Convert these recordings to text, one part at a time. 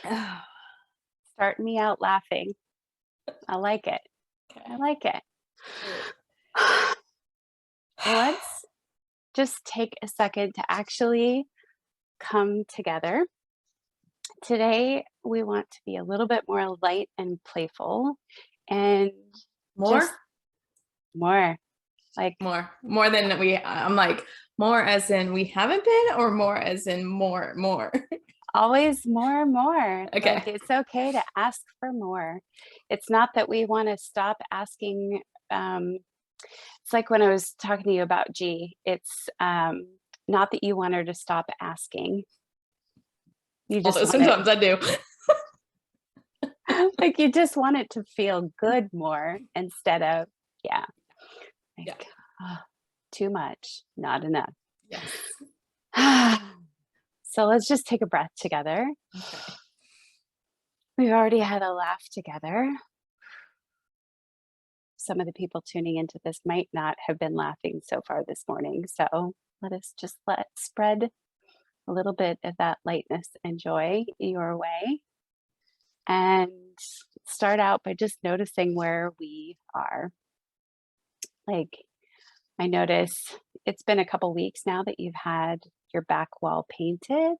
Start me out laughing. I like it. Okay. I like it. Let's just take a second to actually come together. Today, we want to be a little bit more light and playful and More? just more like More than I'm like, more as in we haven't been, or more as in more. always more, more. Like Okay. it's okay to ask for more. It's not that we want to stop asking. It's like when I was talking to you about G, it's not that you want her to stop asking. You just Although want it sometimes I do. like you just want it to feel good more instead of, yeah, Yeah. like oh, too much, not enough. Yes. So let's just take a breath together. Okay. We've already had a laugh together. Some of the people tuning into this might not have been laughing so far this morning. So let spread a little bit of that lightness and joy your way. And start out by just noticing where we are. Like, I notice it's been a couple weeks now that you've had your back wall painted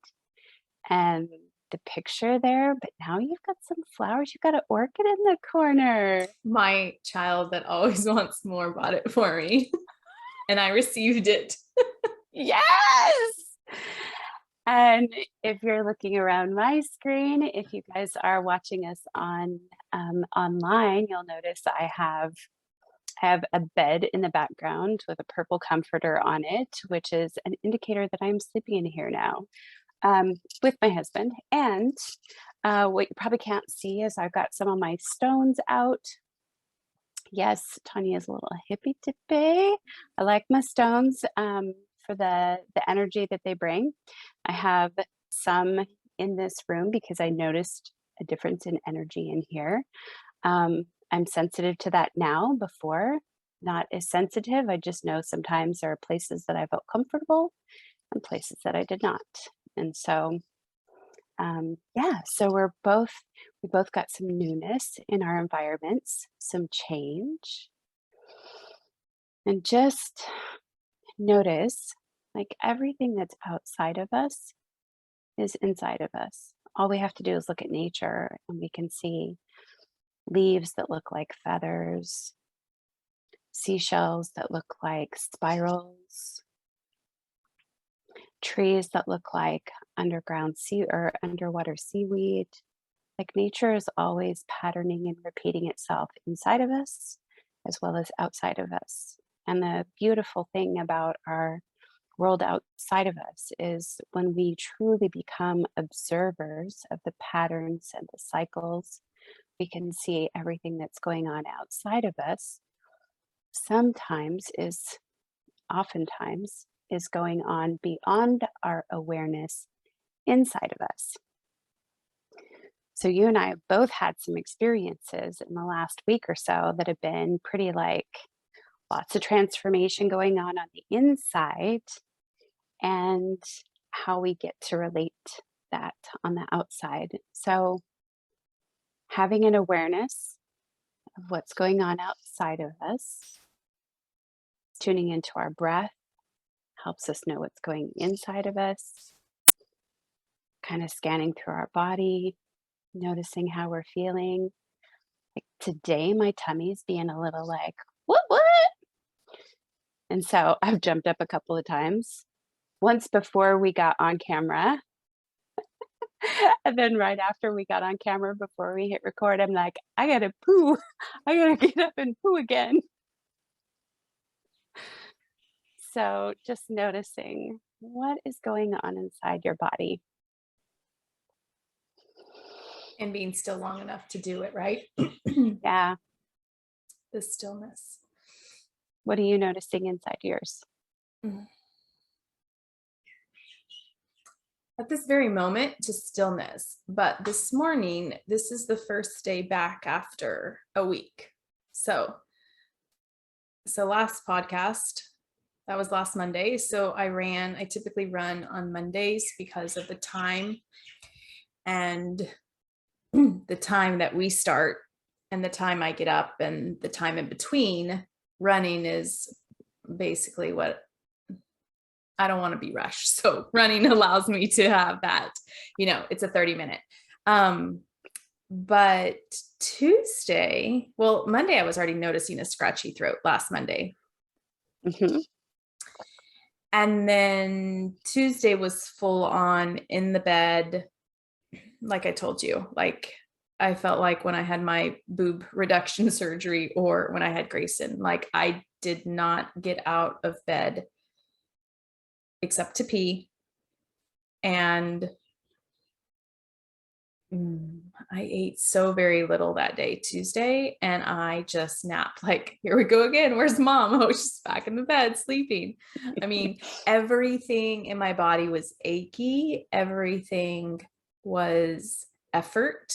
and the picture there, but now you've got some flowers. You've got an orchid in the corner. My child that always wants more bought it for me, and I received it. Yes. And if you're looking around my screen, if you guys are watching us on online, you'll notice I have a bed in the background with a purple comforter on it, which is an indicator that I'm sleeping in here now with my husband. And what you probably can't see is I've got some of my stones out. Yes, Tanya is a little hippy dippy. I like my stones for the energy that they bring. I have some in this room because I noticed a difference in energy in here. I'm sensitive to that now. Before, not as sensitive. I just know sometimes there are places that I felt comfortable and places that I did not. And so yeah, so we both got some newness in our environments, some change, and just notice like everything that's outside of us is inside of us. All we have to do is look at nature and we can see leaves that look like feathers, seashells that look like spirals, trees that look like underground sea or underwater seaweed. Like nature is always patterning and repeating itself inside of us as well as outside of us. And the beautiful thing about our world outside of us is when we truly become observers of the patterns and the cycles, we can see everything that's going on outside of us. Sometimes is, oftentimes, is going on beyond our awareness inside of us. So you and I have both had some experiences in the last week or so that have been pretty like lots of transformation going on the inside and how we get to relate that on the outside. So having an awareness of what's going on outside of us, tuning into our breath helps us know what's going inside of us, kind of scanning through our body, noticing how we're feeling. Like today, my tummy's being a little like, what? And so I've jumped up a couple of times. Once before we got on camera, and then right after we got on camera, before we hit record, I'm like, I gotta poo. I gotta get up and poo again. So just noticing what is going on inside your body. And being still long enough to do it, right? Yeah. The stillness. What are you noticing inside yours? At this very moment, just stillness. But this morning, this is the first day back after a week. So last podcast, that was last Monday. So I typically run on Mondays because of the time. And the time that we start and the time I get up and the time in between running is basically what I don't want to be rushed. So running allows me to have that, it's a 30-minute. But Tuesday, well, Monday, I was already noticing a scratchy throat last Monday. Mm-hmm. And then Tuesday was full on in the bed. Like I told you, like I felt like when I had my boob reduction surgery or when I had Grayson, like I did not get out of bed except to pee. And I ate so very little that day, Tuesday, and I just napped. Like, here we go again. Where's mom? Oh, she's back in the bed sleeping. I mean, everything in my body was achy. Everything was effort.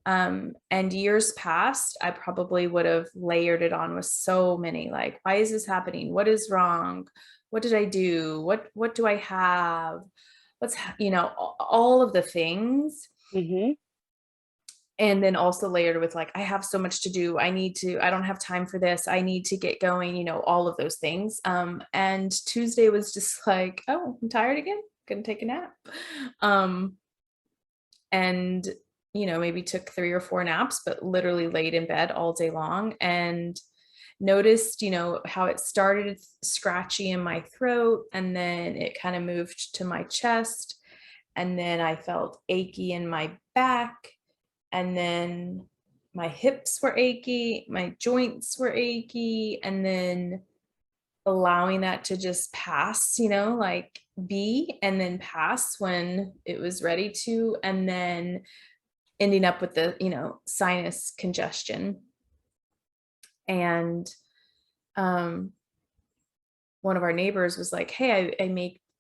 And years past, I probably would have layered it on with so many, like, why is this happening? What is wrong? What did I do? What do I have? All of the things. Mm-hmm. And then also layered with like, I have so much to do. I don't have time for this. I need to get going, all of those things. And Tuesday was just like, oh, I'm tired again. Gonna take a nap. And maybe took 3 or 4 naps, but literally laid in bed all day long and noticed, how it started scratchy in my throat and then it kind of moved to my chest. And then I felt achy in my back. And then my hips were achy, my joints were achy, and then allowing that to just pass, like be and then pass when it was ready to, and then ending up with the, sinus congestion. And one of our neighbors was like, hey,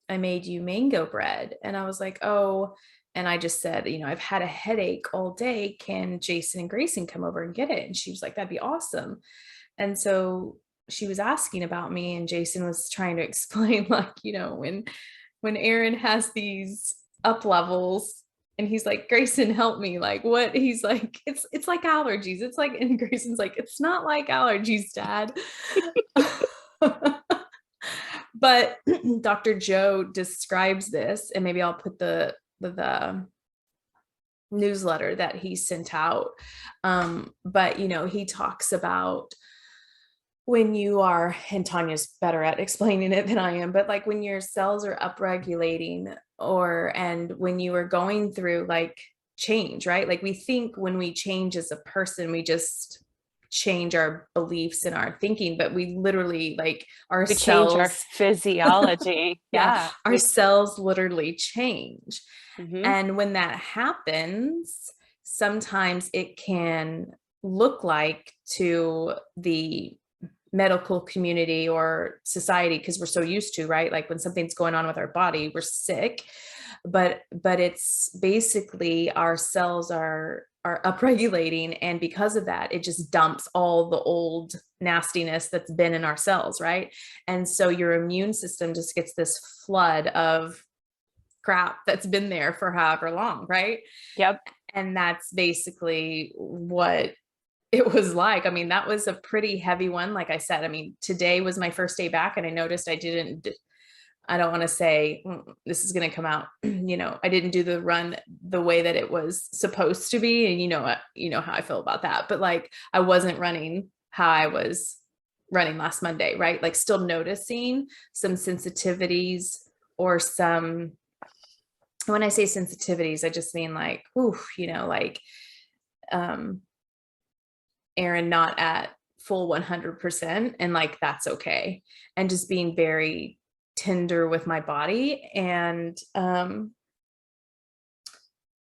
I made you mango bread. And I was like, oh, and I just said, I've had a headache all day. Can Jason and Grayson come over and get it? And she was like, that'd be awesome. And so she was asking about me, and Jason was trying to explain, like, when Erin has these up levels and he's like, Grayson, help me. Like, what? He's like, it's like allergies. It's like, and Grayson's like, it's not like allergies, Dad. But Dr. Joe describes this, and maybe I'll put the newsletter that he sent out. But he talks about when you are, and Tanya's better at explaining it than I am, but like when your cells are upregulating and when you are going through like change, right? Like we think when we change as a person, we just change our beliefs and our thinking, but we literally like our We change our cells physiology. yeah, Yeah. our cells literally change. Mm-hmm. And when that happens, sometimes it can look like to the medical community or society, because we're so used to, right? Like when something's going on with our body, we're sick, but it's basically our cells are upregulating, and because of that it just dumps all the old nastiness that's been in our cells, right? And so your immune system just gets this flood of crap that's been there for however long, right? Yep. And that's basically what it was like. I mean, that was a pretty heavy one. Like I said, I mean, today was my first day back, and I noticed I don't want to say this is going to come out, I didn't do the run the way that it was supposed to be. And how I feel about that, but like, I wasn't running how I was running last Monday, right? Like still noticing some sensitivities or some, when I say sensitivities, I just mean like, ooh, like, Erin not at full 100%, and like that's okay, and just being very tender with my body. And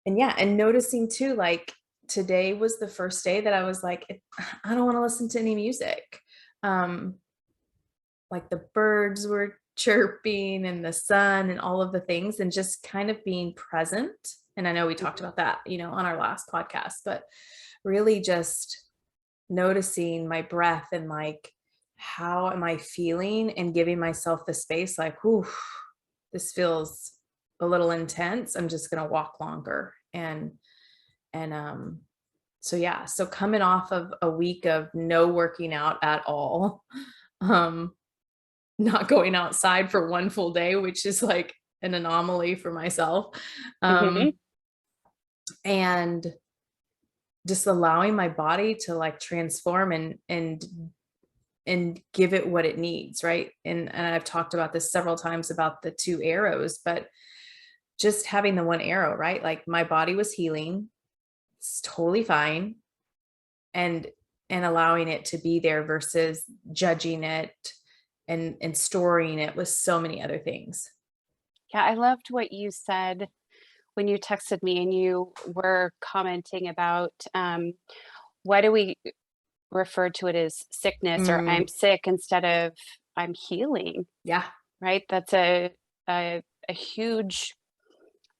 yeah, and noticing too, like today was the first day that I was like, I don't want to listen to any music. Like the birds were chirping and the sun and all of the things, and just kind of being present. And I know we talked about that, on our last podcast, but really just noticing my breath and like, how am I feeling, and giving myself the space like, ooh, this feels a little intense. I'm just going to walk longer. And And so yeah, so coming off of a week of no working out at all, um, not going outside for one full day, which is like an anomaly for myself. Mhm. And just allowing my body to like transform and give it what it needs, right? And I've talked about this several times about the two arrows, but just having the one arrow, right? Like my body was healing, it's totally fine, and allowing it to be there versus judging it and storing it with so many other things. Yeah, I loved what you said when you texted me and you were commenting about, why do we refer to it as sickness or Mm, I'm sick instead of I'm healing, yeah. right? That's a huge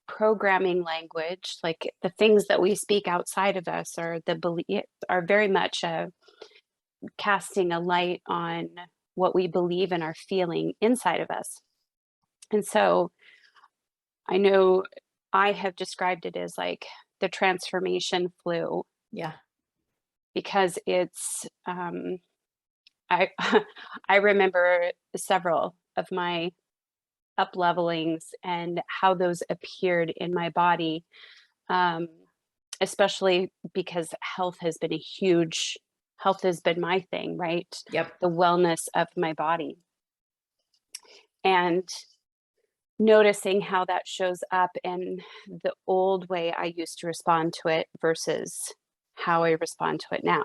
programming language. Like the things that we speak outside of us or the belief are very much casting a light on what we believe and are feeling inside of us. And so I know I have described it as like the transformation flu Yeah. because it's I I remember several of my up levelings and how those appeared in my body, um, especially because health has been my thing, right? Yep. The wellness of my body and noticing how that shows up in the old way I used to respond to it versus how I respond to it now.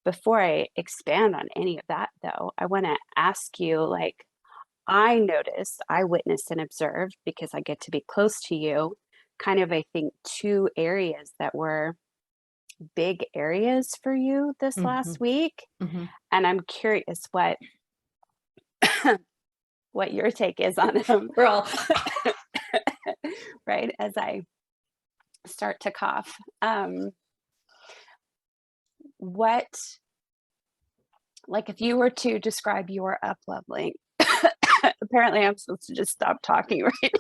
Before I expand on any of that, though, I want to ask you like, I noticed, I witnessed and observed because I get to be close to you, kind of, I think, two areas that were big areas for you this Hmm. last week. Hmm. And I'm curious what your take is on them, We're all right? As I start to cough. What, like, if you were to describe your up leveling, apparently I'm supposed to just stop talking, right?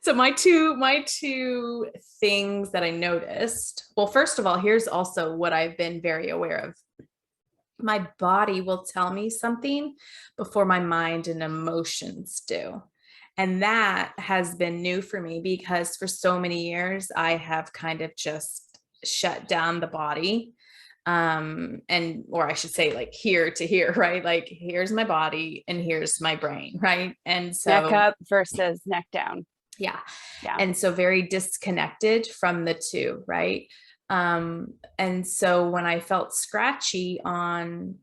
so my two things that I noticed. Well, first of all, here's also what I've been very aware of. My body will tell me something before my mind and emotions do. And that has been new for me because for so many years I have kind of just shut down the body. And or I should say like here to here, right? Like here's my body and here's my brain, right? And Neck so up versus neck down. yeah. Yeah. And so very disconnected from the two, right? And so when I felt scratchy on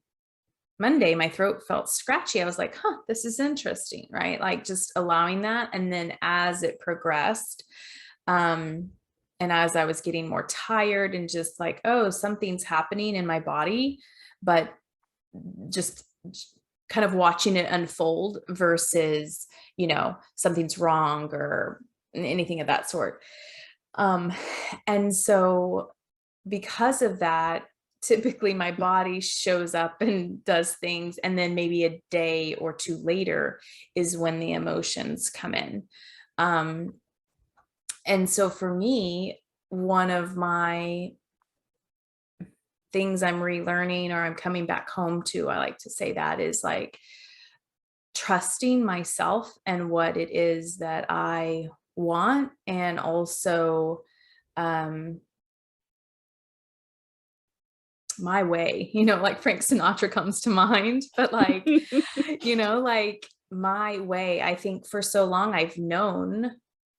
Monday, my throat felt scratchy. I was like, huh, this is interesting, right? Like just allowing that. And then as it progressed, um, and as I was getting more tired and just like, oh, something's happening in my body, but just kind of watching it unfold versus, something's wrong or anything of that sort. Um, and so because of that, typically my body shows up and does things, and then maybe a day or two later is when the emotions come in. Um, and so for me, one of my things I'm relearning or I'm coming back home to, I like to say that is like trusting myself and what it is that I want, and also um, my way, like Frank Sinatra comes to mind, but like, like my way, I think for so long I've known,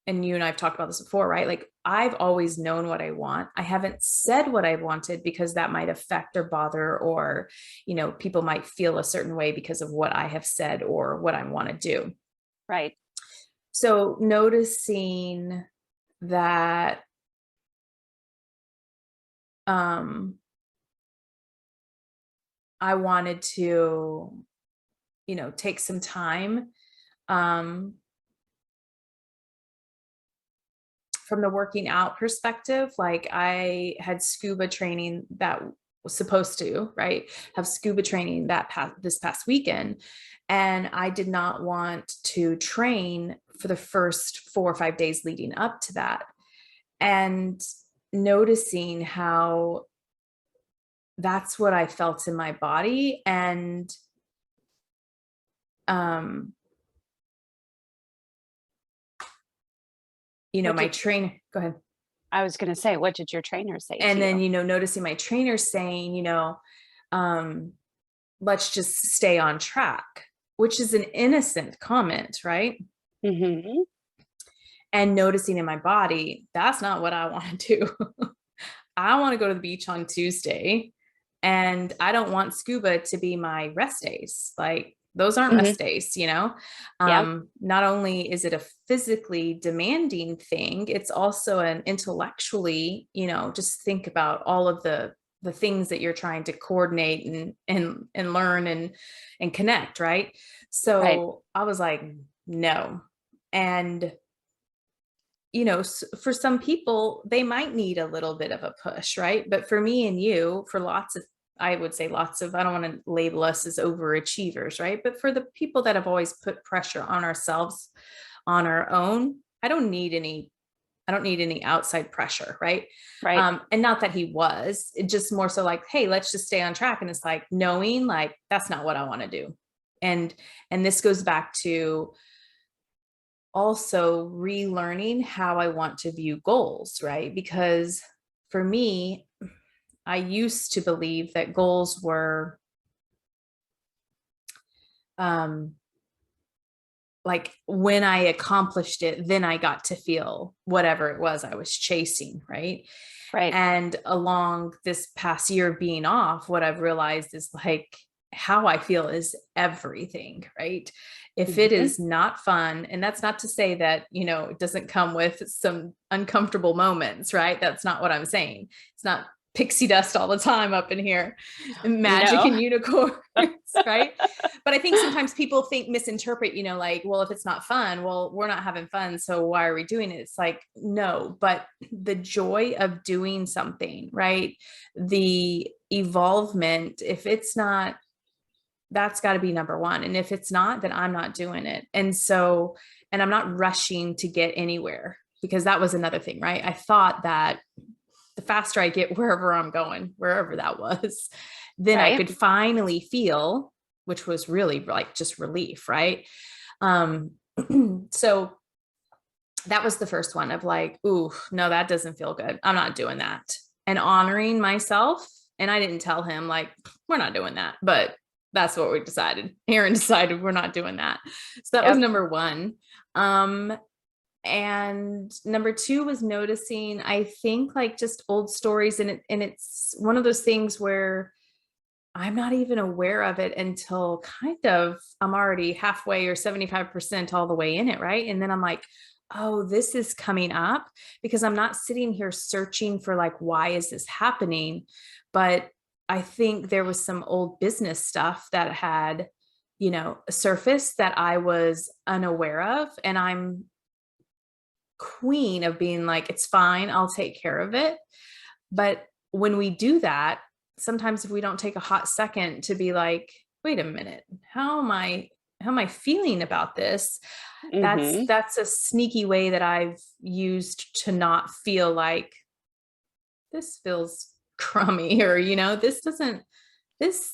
and you and I've talked about this before, right? Like I've always known what I want. I haven't said what I wanted because that might affect or bother, or, people might feel a certain way because of what I have said or what I want to do. Right. So noticing that, um, I wanted to, take some time, um, from the working out perspective. Like I had scuba training that was supposed to, right, have scuba training this past weekend. And I did not want to train for the first 4 or 5 days leading up to that. And noticing how that's what I felt in my body. And um What my did trainer, go ahead. I was going to say, what did your trainer say to And then, you? noticing my trainer saying, um, let's just stay on track, which is an innocent comment, right? Hmm. And noticing in my body, that's not what I want to do. I want to go to the beach on Tuesday, and I don't want scuba to be my rest days. Like, those aren't Hmm. rest days. Yeah. Not only is it a physically demanding thing, it's also an intellectually, just think about all of the things that you're trying to coordinate and learn and connect, right? Right. So I was like, no. And for some people, they might need a little bit of a push, right? But for me and you, for lots of, I would say lots of, I don't want to label us as overachievers, right? But for the people that have always put pressure on ourselves on our own, I don't need any outside pressure, right? Right. And not that he was, it just more so like, hey, let's just stay on track. And it's like knowing like that's not what I want to do. And this goes back to also relearning how I want to view goals, right? Because for me, I used to believe that goals were um, like when I accomplished it, then I got to feel whatever it was I was chasing, right? Right. And along this past year being off, what I've realized is like how I feel is everything, right? If it Hmm. is not fun, and that's not to say that, it doesn't come with some uncomfortable moments, right? That's not what I'm saying. It's not pixie dust all the time up in here, magic No. and unicorns, right? But I think sometimes people misinterpret, like, well, if it's not fun, well, we're not having fun. So why are we doing it? It's like, no, but the joy of doing something, right? The evolvement, if it's not, that's got to be number one. And if it's not, then I'm not doing it. And I'm not rushing to get anywhere, because that was another thing, right? I thought that the faster I get wherever I'm going, wherever that was, then I Right. could finally feel, which was really like just relief, right? Um, so that was the first one of like, ooh, no, that doesn't feel good. I'm not doing that. And honoring myself. And I didn't tell him like, we're not doing that, but that's what we decided. Aaron decided we're not doing that. So that was Yep. number one. Um, and number two was noticing, I think, like just old stories. And it's one of those things where I'm not even aware of it until kind of I'm already halfway or 75% all the way in it, right? And then I'm like, oh, this is coming up, because I'm not sitting here searching for like, why is this happening? But I think there was some old business stuff that had, surfaced that I was unaware of. And I'm queen of being like, it's fine, I'll take care of it. But when we do that, sometimes if we don't take a hot second to be like, wait a minute, how am I feeling about this? That's Hmm. that's a sneaky way that I've used to not feel like this feels crummy, or this doesn't, this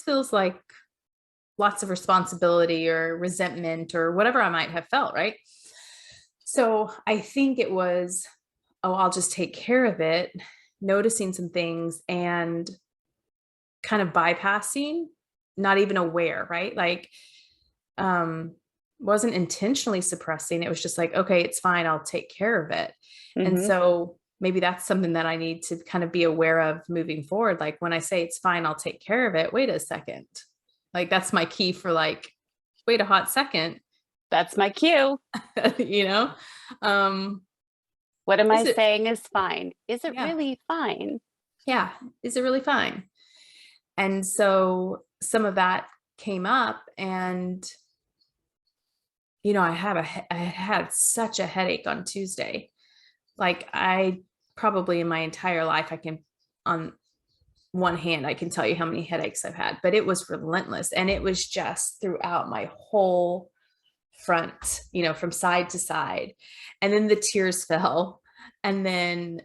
feels like lots of responsibility or resentment or whatever I might have felt, right? So I think it was, oh, I'll just take care of it, noticing some things and kind of bypassing, not even aware, right? Like, um, wasn't intentionally suppressing. It was just like, okay, it's fine, I'll take care of it. And Hmm. so maybe that's something that I need to kind of be aware of moving forward. Like when I say it's fine, I'll take care of it, wait a second. Like that's my key for like, wait a hot second, That's my cue. you know? Um, What am I is it, saying is fine? Is it yeah, really fine? yeah, is it really fine? And so some of that came up, and I had such a headache on Tuesday. Like I probably in my entire life, I can, on one hand, I can tell you how many headaches I've had, but it was relentless. And it was just throughout my whole front, from side to side. And then the tears fell. And then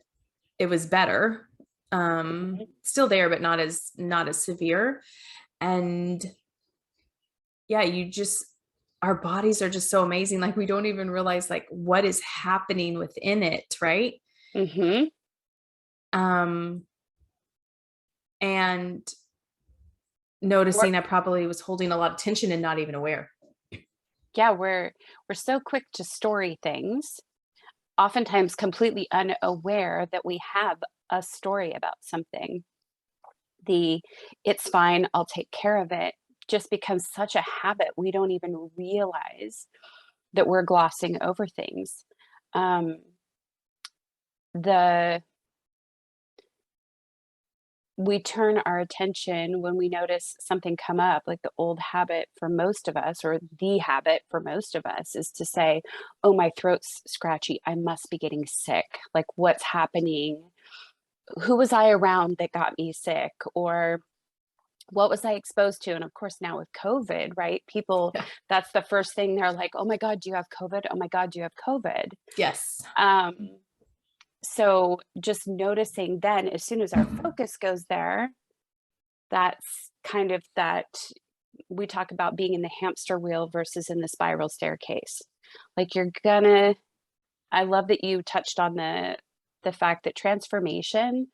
it was better. Mhm. Still there, but not as severe. And yeah, our bodies are just so amazing. Like we don't even realize like what is happening within it, right? Mhm. Um, and We're noticing I probably was holding a lot of tension and not even aware. yeah, we're so quick to story things, oftentimes completely unaware that we have a story about something. The "It's fine, I'll take care of it" just becomes such a habit, we don't even realize that we're glossing over things. Um, the we turn our attention when we notice something come up, like the old habit for most of us, or the habit for most of us, is to say, "Oh, my throat's scratchy. I must be getting sick. Like, what's happening? Who was I around that got me sick? Or what was I exposed to?" And of course, now with COVID, right? People, Yeah. that's the first thing they're like, "Oh my God, do you have COVID? Oh my God, do you have COVID?" Yes. So just noticing then, as soon as our focus goes there, that's kind of that we talk about being in the hamster wheel versus in the spiral staircase. Like you're gonna I love that you touched on the fact that transformation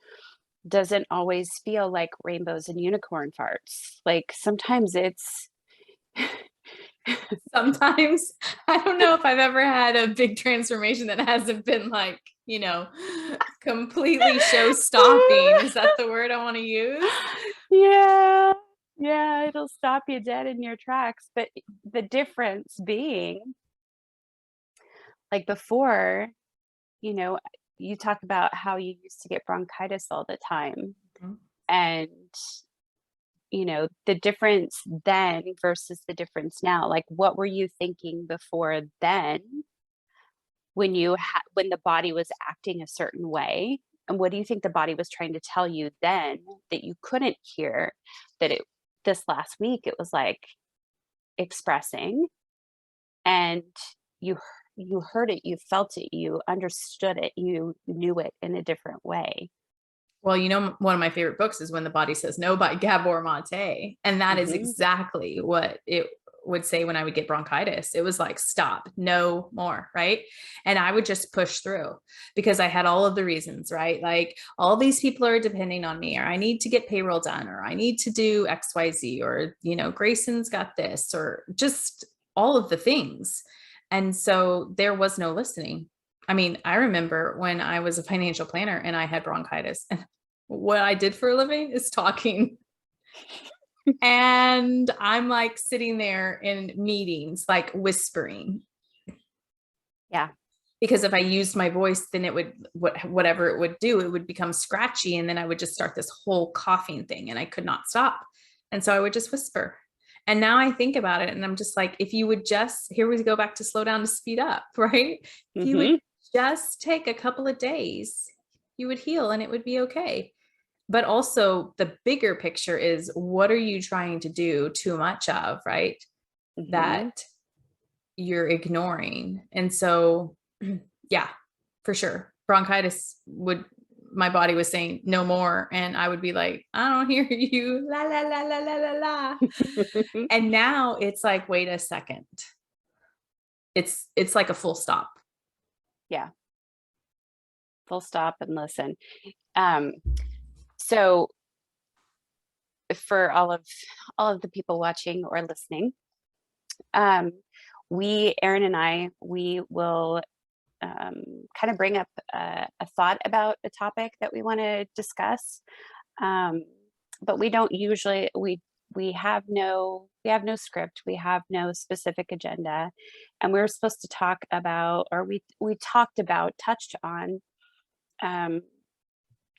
doesn't always feel like rainbows and unicorn farts. Like sometimes it's Sometimes I don't know if I've ever had a big transformation that hasn't been like, completely show stopping. Is that the word I want to use? yeah. Yeah, it'll stop you dead in your tracks. But the difference being, like before, you know, you talk about how you used to get bronchitis all the time. Mhm. And, the difference then versus the difference now. Like, what were you thinking before then when the body was acting a certain way? And what do you think the body was trying to tell you then that you couldn't hear that it this last week it was like expressing, and you you heard it, you felt it, you understood it, you knew it in a different way. Well, one of my favorite books is When the Body Says No by Gabor Mate. And that is Mhm. exactly what it would say when I would get bronchitis. It was like, stop, no more. Right. And I would just push through because I had all of the reasons, right? Like all these people are depending on me, or I need to get payroll done, or I need to do XYZ, or, Grayson's got this, or just all of the things. And so there was no listening. I mean, I remember when I was a financial planner and I had bronchitis, and what I did for a living is talking. And I'm like sitting there in meetings, like whispering, Yeah. because if I used my voice, then it would, whatever it would do, it would become scratchy. And then I would just start this whole coughing thing and I could not stop. And so I would just whisper. And now I think about it and I'm just like, if you would just, here we go back to slow down to speed up, right? If you would Mhm. just take a couple of days, you would heal and it would be okay. But also the bigger picture is, what are you trying to do too much of, right? Mhm. That you're ignoring. And so, yeah, for sure. My body was saying no more. And I would be like, I don't hear you. La, la, la, la, la, la, la. And now it's like, wait a second. It's like a full stop. Yeah. Full stop and listen. Um, so for all of the people watching or listening, um, Erin and I, we will kind of bring up a thought about a topic that we want to discuss. Um, but we don't usually we have no script, we have no specific agenda, and we were supposed to talk about, or we talked about, touched on um,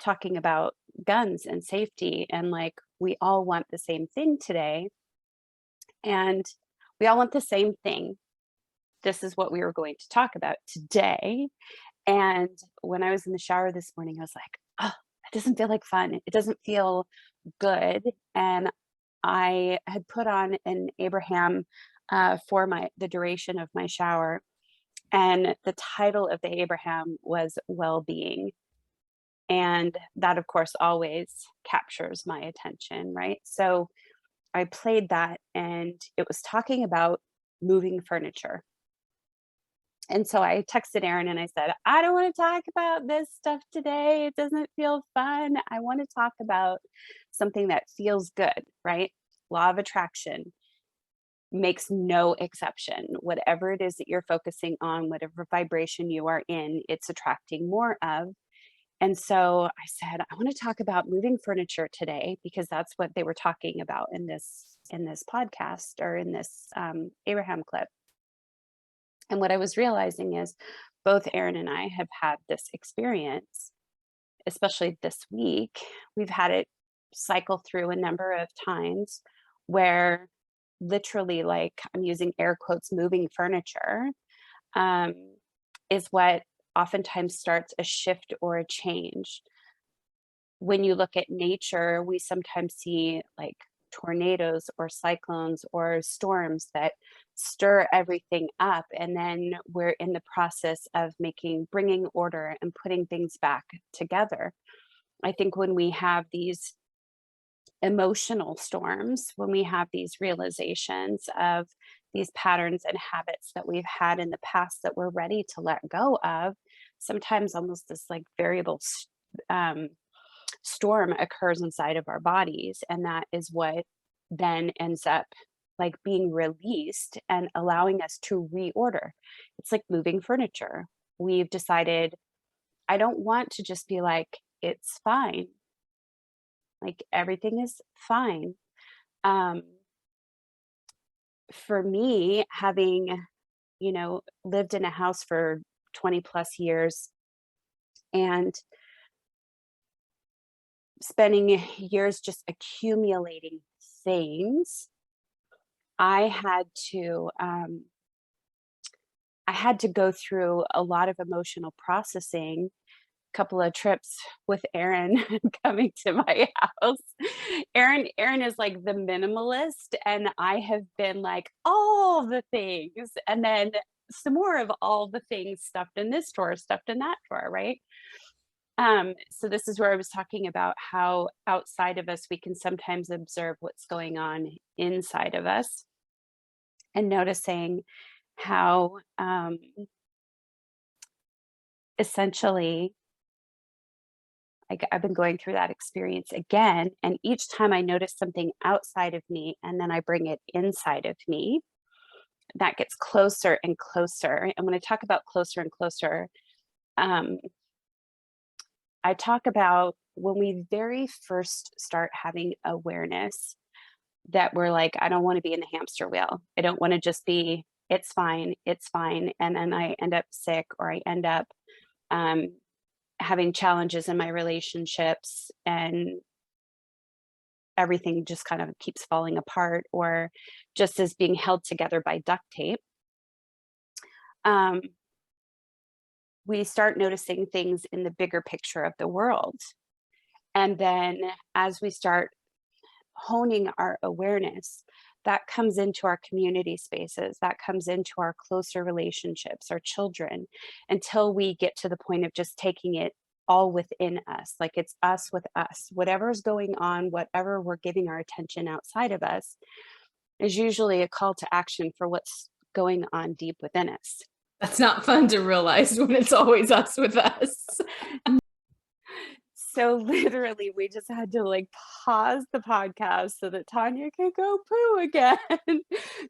talking about guns and safety, and like we all want the same thing today, and we all want the same thing. This is what we were going to talk about today. And when I was in the shower this morning, I was like, oh, it doesn't feel like fun. It doesn't feel good. And I had put on an Abraham for the duration of my shower. And the title of the Abraham was Well Being. And that, of course, always captures my attention, right? So I played that, and it was talking about moving furniture. And so I texted Erin and I said, I don't want to talk about this stuff today. It doesn't feel fun. I want to talk about something that feels good, right? Law of attraction makes no exception. Whatever it is that you're focusing on, whatever vibration you are in, it's attracting more of. And so I said, I want to talk about moving furniture today because that's what they were talking about in this podcast, or in this Abraham clip. And what I was realizing is both Erin and I have had this experience, especially this week. We've had it cycle through a number of times where literally, like, I'm using air quotes, moving furniture um, is what oftentimes starts a shift or a change. When you look at nature, we sometimes see like tornadoes or cyclones or storms that stir everything up. And then we're in the process of bringing order and putting things back together. I think when we have these emotional storms, when we have these realizations of these patterns and habits that we've had in the past that we're ready to let go of, sometimes almost this like um, storm occurs inside of our bodies. And that is what then ends up like being released and allowing us to reorder. It's like moving furniture. We've decided, I don't want to just be like, it's fine. Like everything is fine. Um, for me, having, lived in a house for 20 plus years and spending years just accumulating things, I had to go through a lot of emotional processing. Couple of trips with Erin coming to my house. Erin is like the minimalist, and I have been like all the things, and then some more of all the things stuffed in this drawer, stuffed in that drawer, right? So this is where I was talking about how outside of us we can sometimes observe what's going on inside of us, and noticing how essentially, like, I've been going through that experience again, and each time I notice something outside of me and then I bring it inside of me, that gets closer and closer. And when I talk about closer and closer, um, I talk about when we very first start having awareness that we're like, I don't want to be in the hamster wheel. I don't want to just be, it's fine, it's fine. And then I end up sick, or I end up um, having challenges in my relationships, and everything just kind of keeps falling apart, or just is being held together by duct tape. Um, we start noticing things in the bigger picture of the world. And then as we start honing our awareness, that comes into our community spaces, that comes into our closer relationships, our children, until we get to the point of just taking it all within us. Like it's us with us. Whatever's going on, whatever we're giving our attention outside of us, is usually a call to action for what's going on deep within us. That's not fun to realize when it's always us with us. So literally, we just had to like pause the podcast so that Tanya could go poo again,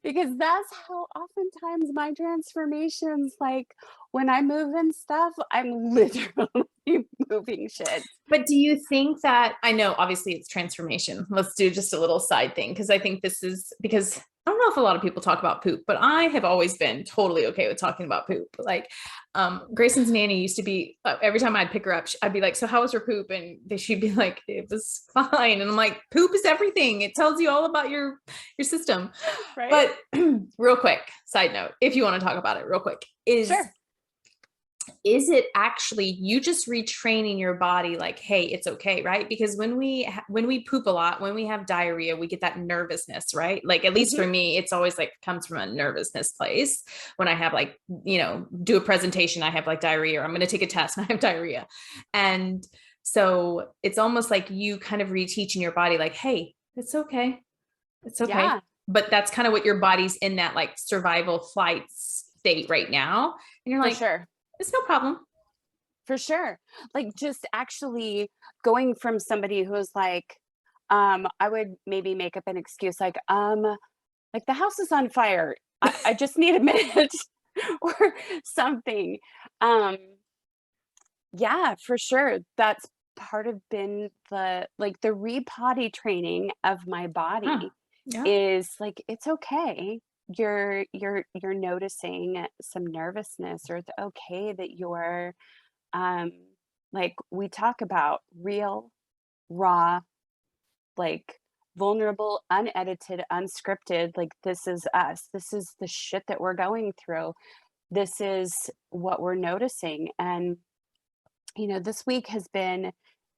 because that's how oftentimes my transformations, like when I move and stuff, I'm literally moving shit. But do you think that, I know obviously it's transformation. Let's do just a little side thing, because I think this is because I don't know if a lot of people talk about poop, but I have always been totally okay with talking about poop. Like Grayson's nanny used to be, every time I'd pick her up, I'd be like, so how was your poop? And she'd be like, it was fine. And I'm like, poop is everything. It tells you all about your system. Right. But real quick, side note, if you want to talk about it real quick, Sure. is it actually you just retraining your body like, hey, it's okay, right? Because when we poop a lot, when we have diarrhea, we get that nervousness, right? Like at least for me, it's always like comes from a nervousness place. When I have like, do a presentation, I have like diarrhea, or I'm going to take a test and I have diarrhea. And So it's almost like you kind of reteaching your body, like, hey, it's okay. It's okay. Yeah, But that's kind of what your body's in, that like survival flight state right now. And you're for like, sure. it's no problem. For sure. Like, just actually going from somebody who's like, I would maybe make up an excuse like the house is on fire. I just need a minute or something. Um, yeah, for sure. That's part of been the like the repotty training of my Huh. body Yeah. is like it's okay. You're noticing some nervousness, or it's okay that you're um like we talk about real, raw, like vulnerable, unedited, unscripted. Like this is us. This is the shit that we're going through. This is what we're noticing. And this week has been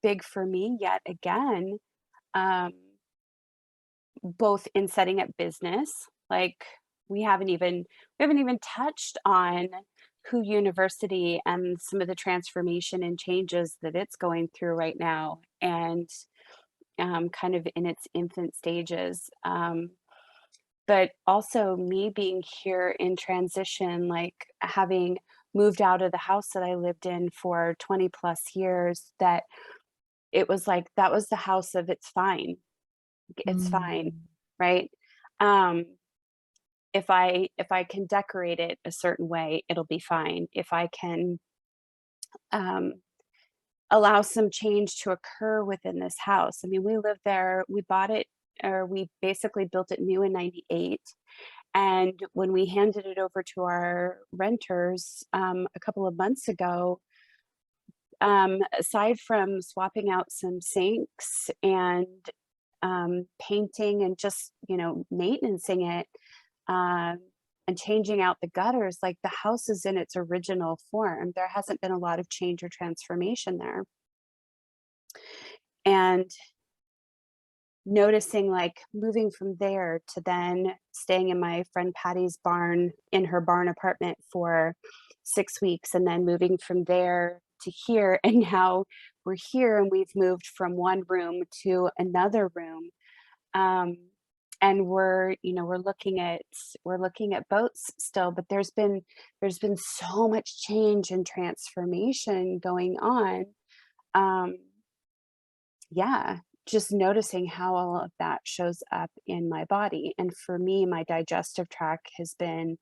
big for me yet again, um, both in setting up business. Like we haven't even touched on who university and some of the transformation and changes that it's going through right now, and kind of in its infant stages. But also me being here in transition, like having moved out of the house that I lived in for 20 plus years, that it was like that was the house of it's fine, Mm. right? Um, if I can decorate it a certain way, it'll be fine. If I can um, allow some change to occur within this house. I mean, we lived there, we bought it, or we basically built it new in 98. And when we handed it over to our renters a couple of months ago, aside from swapping out some sinks and painting and just, maintaining it, um, and changing out the gutters, like the house is in its original form. There hasn't been a lot of change or transformation there. And noticing, like, moving from there to then staying in my friend Patty's barn, in her barn apartment for 6 weeks, and then moving from there to here, and now we're here and we've moved from one room to another room. Um, and we're looking at boats still, but there's been so much change and transformation going on. Um, yeah, just noticing how all of that shows up in my body. And for me, my digestive tract has been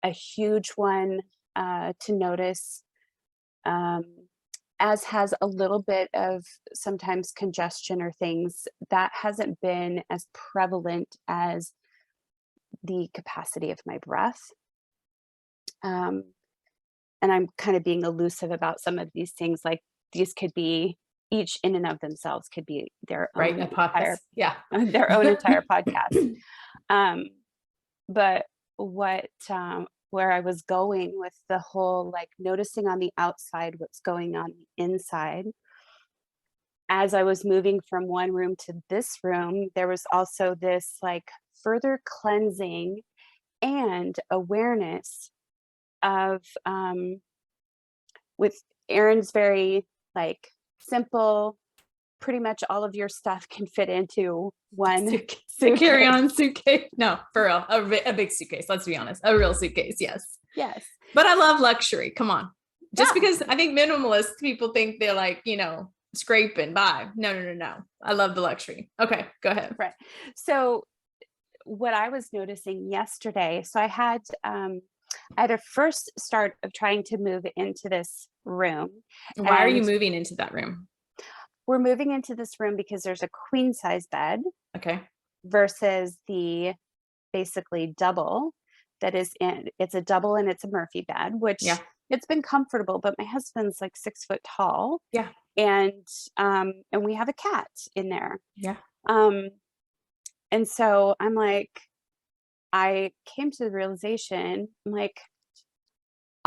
a huge one to notice, um, as has a little bit of sometimes congestion or things that hasn't been as prevalent as the capacity of my breath. Um, and I'm kind of being elusive about some of these things. Like, these could be, each in and of themselves could be their Right. own A podcast. entire Yeah. their own entire podcast. Um, but where I was going with the whole, like, noticing on the outside what's going on the inside. As I was moving from one room to this room, there was also this, like, further cleansing and awareness of, with Erin's very, like, simple, pretty much all of your stuff can fit into one A carry-on suitcase. suitcase. No, for real. A big suitcase. Let's be honest. A real suitcase. Yes. Yes. But I love luxury. Come on. Just Yeah. because I think minimalist people think they're like, scrape and buy. No, no, no, no. I love the luxury. Okay, go ahead. Right. So what I was noticing yesterday, so I had a first start of trying to move into this room, Why are you and moving into that room? we're moving into this room because there's a queen size bed Okay. versus the basically double that is in. It's a double and it's a Murphy bed, which Yeah. it's been comfortable, but my husband's like 6 foot tall, Yeah. and we have a cat in there. Yeah. Um, and so I came to the realization, I'm like,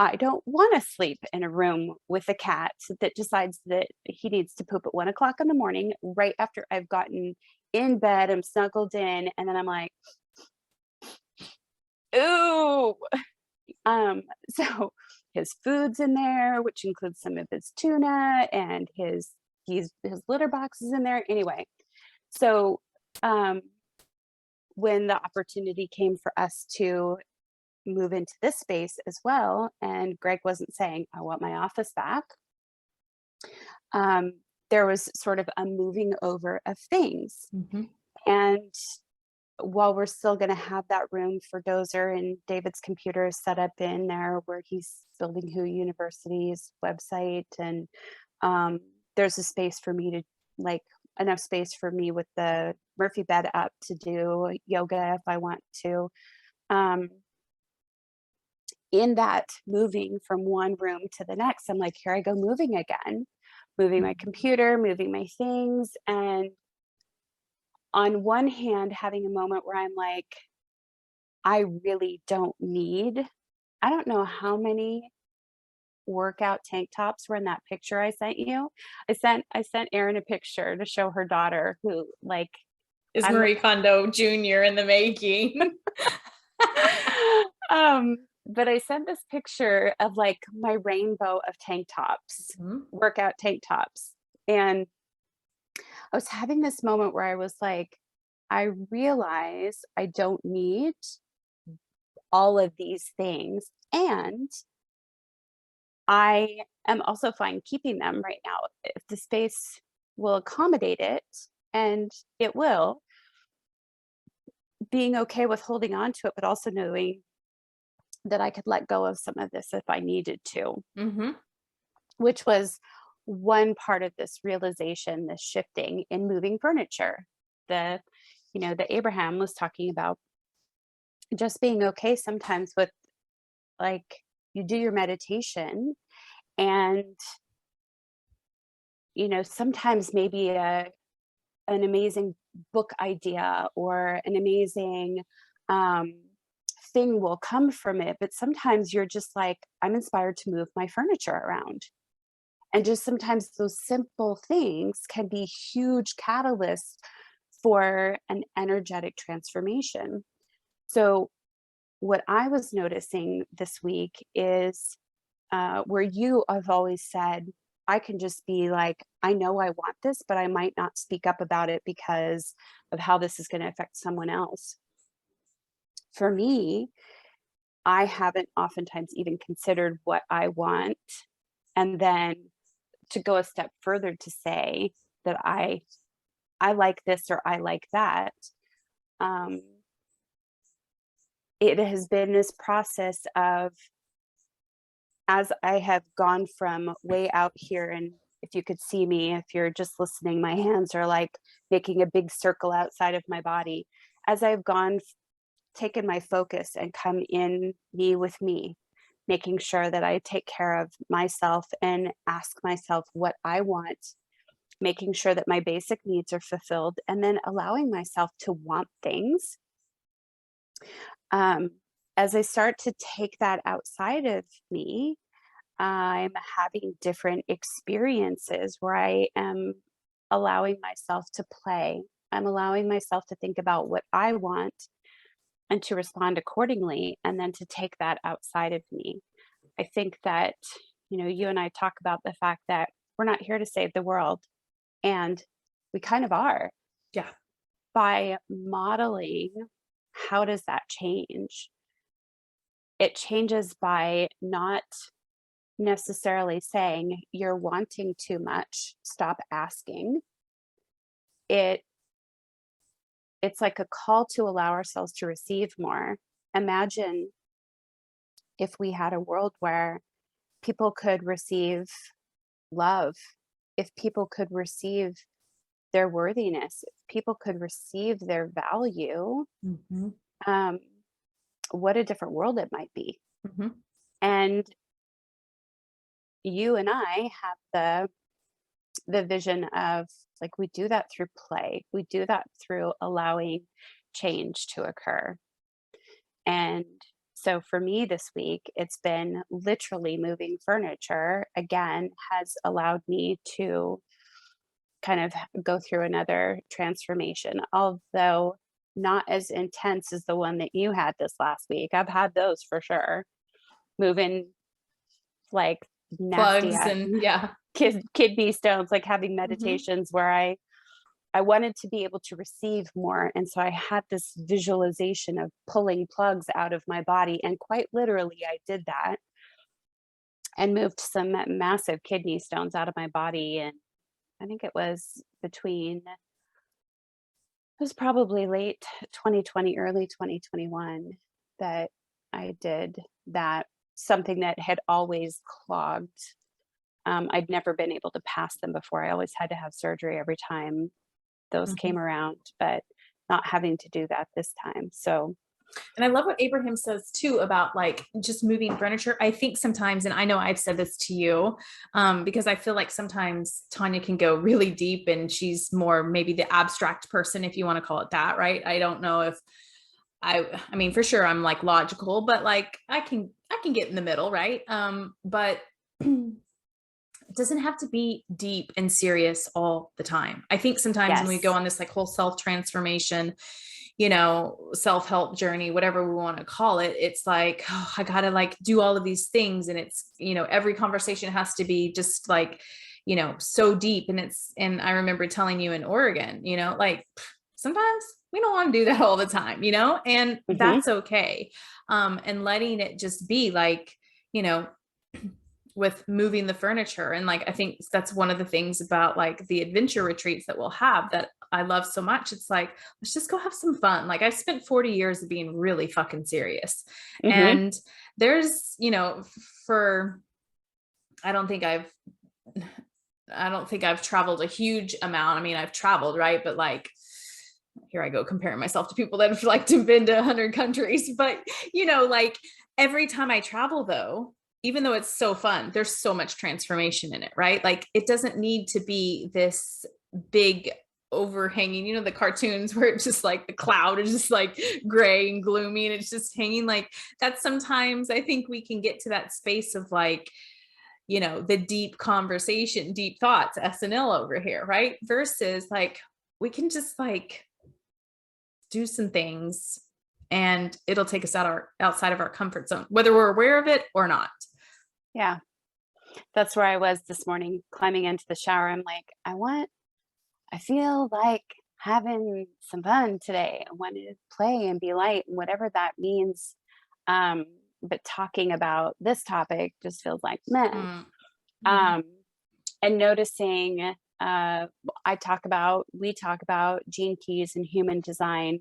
I don't want to sleep in a room with a cat that decides that he needs to poop at 1 o'clock in the morning, right after I've gotten in bed, I'm snuggled in, and then I'm like, ooh. So his food's in there, which includes some of his tuna and his his litter box is in there. Anyway, so um, when the opportunity came for us to move into this space as well, and Greg wasn't saying, "I want my office back," um, there was sort of a moving over of things. Mhm. And while we're still going to have that room for Dozer and David's computer is set up in there where he's building Who University's website, and um, there's a space for me to like enough space for me with the Murphy bed up to do yoga if I want to. Um, in that moving from one room to the next, I'm like, here I go moving again, moving my Mhm. computer, moving my things. And on one hand, having a moment where I'm like, I really don't need, I don't know how many workout tank tops were in that picture I sent you. I sent Erin a picture to show her daughter who like Is I'm Marie Kondo Jr. in the making? but I sent this picture of like my rainbow of tank tops, Mhm. workout tank tops. And I was having this moment where I was like, I realize I don't need all of these things. And I am also fine keeping them right now if the space will accommodate it, and it will, being okay with holding on to it, but also knowing that I could let go of some of this if I needed to, Mhm. which was one part of this realization, this shifting in moving furniture. The, the Abraham was talking about just being okay sometimes with like you do your meditation and sometimes maybe an amazing book idea or an amazing um, thing will come from it. But sometimes you're just like, I'm inspired to move my furniture around. And just sometimes those simple things can be huge catalysts for an energetic transformation. So, what I was noticing this week is where you have always said, I can just be like, I know I want this, but I might not speak up about it because of how this is going to affect someone else. For me, I haven't oftentimes even considered what I want. And then to go a step further to say that I like this or I like that. Um, it has been this process of as I have gone from way out here, and if you could see me, if you're just listening, my hands are like making a big circle outside of my body. As I've taken my focus and come in me with me, making sure that I take care of myself and ask myself what I want, making sure that my basic needs are fulfilled, and then allowing myself to want things. Um, as I start to take that outside of me, I'm having different experiences where I am allowing myself to play. I'm allowing myself to think about what I want and to respond accordingly, and then to take that outside of me. I think that, you and I talk about the fact that we're not here to save the world, and we kind of are. Yeah. By modeling, how does that change? It changes by not necessarily saying you're wanting too much, stop asking. It it's like a call to allow ourselves to receive more. Imagine if we had a world where people could receive love, if people could receive their worthiness, if people could receive their value, Mhm. um, what a different world it might be. Mhm. And you and I have the vision of like we do that through play. We do that through allowing change to occur. And so for me this week, it's been literally moving furniture again has allowed me to kind of go through another transformation, although not as intense as the one that you had this last week. I've had those for sure. Moving like nasty Plugs and yeah. kidney stones, like having Mhm. meditations where I wanted to be able to receive more. And so I had this visualization of pulling plugs out of my body. And quite literally, I did that and moved some massive kidney stones out of my body. And I think it was probably late 2020, early 2021 that I did that, something that had always clogged. I'd never been able to pass them before. I always had to have surgery every time those came Mhm. around, but not having to do that this time. So, And I love what Abraham says too about like just moving furniture. I think sometimes, and I know I've said this to you, because I feel like sometimes Tanya can go really deep and she's more maybe the abstract person, if you want to call it that, right? I don't know if I mean, for sure I'm like logical, but like I can get in the middle, right? But it doesn't have to be deep and serious all the time. I think sometimes when we go yes. on this like whole self transformation, self help journey, whatever we want to call it, it's like, oh, I got to like do all of these things. And it's, every conversation has to be just like, so deep. And I remember telling you in Oregon, like sometimes we don't want to do that all the time, and Hmm. that's okay. And letting it just be like, you know, with moving the furniture. And like I think that's one of the things about like the adventure retreats that we'll have that I love so much. It's like, let's just go have some fun. Like I spent 40 years of being really fucking serious. Hmm. And there's, for I don't think I've I don't think I've traveled a huge amount. I mean, I've traveled, right? But like here I go comparing myself to people that have like been to 100 countries. But like every time I travel though, even though it's so fun, there's so much transformation in it, right? Like it doesn't need to be this big overhanging, the cartoons where it's just like the cloud is just like gray and gloomy and it's just hanging. Like that sometimes I think we can get to that space of like, the deep conversation, deep thoughts, SNL over here, right? Versus like we can just like do some things and it'll take us outside of our comfort zone, whether we're aware of it or not. Yeah. That's where I was this morning, climbing into the shower. I'm like, I feel like having some fun today. I want to play and be light and whatever that means. Um, but talking about this topic just feels like meh. Mm-hmm. Um, and noticing, we talk about gene keys and human design,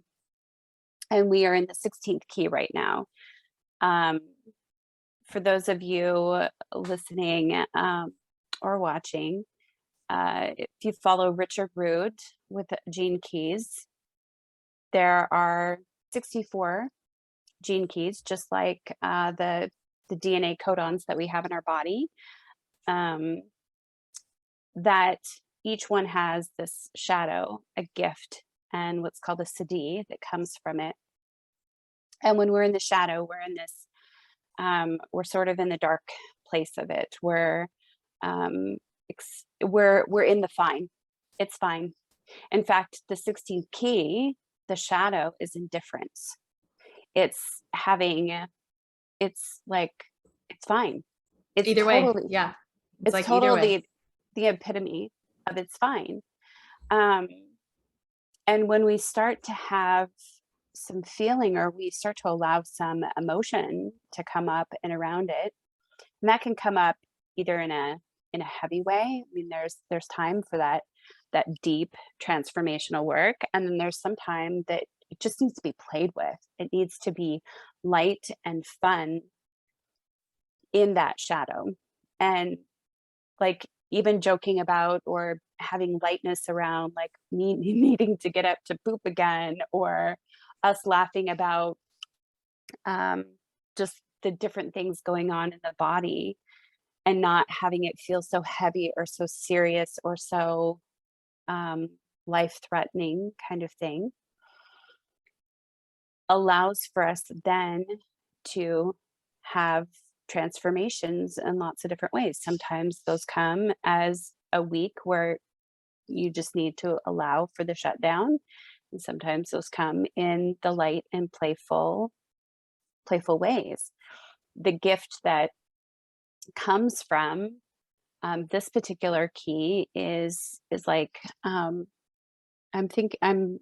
and we are in the 16th key right now. Um, for those of you listening or watching, if you follow Richard Rood with Gene Keys, there are 64 gene keys, just like the DNA codons that we have in our body. Um, that each one has this shadow, a gift, and what's called a Siddhi that comes from it. And when we're in the shadow, we're sort of in the dark place of it. Um, we're in the fine. It's fine. In fact, the 16th key, the shadow, is indifference. It's having, it's like, it's fine. It's Either way, totally, yeah, it's it's like either way. totally the epitome of it's fine. Um, and when we start to have some feeling or we start to allow some emotion to come up and around it, and that can come up either in a heavy way. I mean, there's time for that deep transformational work, and then there's some time that it just needs to be played with. It needs to be light and fun in that shadow. And like even joking about or having lightness around like me needing to get up to poop again, or us laughing about um, just the different things going on in the body and not having it feel so heavy or so serious or so um, life threatening kind of thing allows for us then to have transformations in lots of different ways. Sometimes those come as a week where you just need to allow for the shutdown. And sometimes those come in the light and playful ways. The gift that comes from This particular key is like I'm think I'm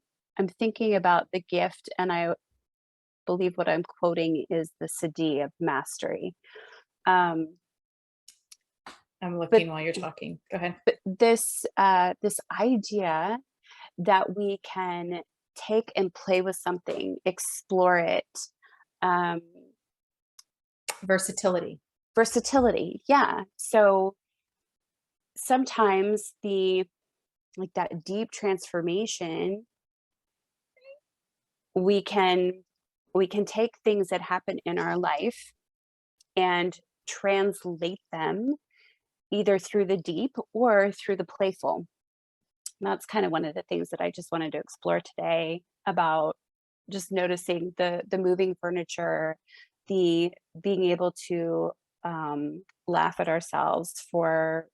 thinking about the gift, and I believe what I'm quoting is the Siddhi of Mastery. Um, I'm but looking while you're talking. Go ahead. this idea that we can take and play with something, explore it, um, Versatility. versatility. Yeah. So sometimes the like that deep transformation, we can we can take things that happen in our life and translate them either through the deep or through the playful. And that's kind of one of the things that I just wanted to explore today about just noticing the moving furniture, the being able to laugh at ourselves for,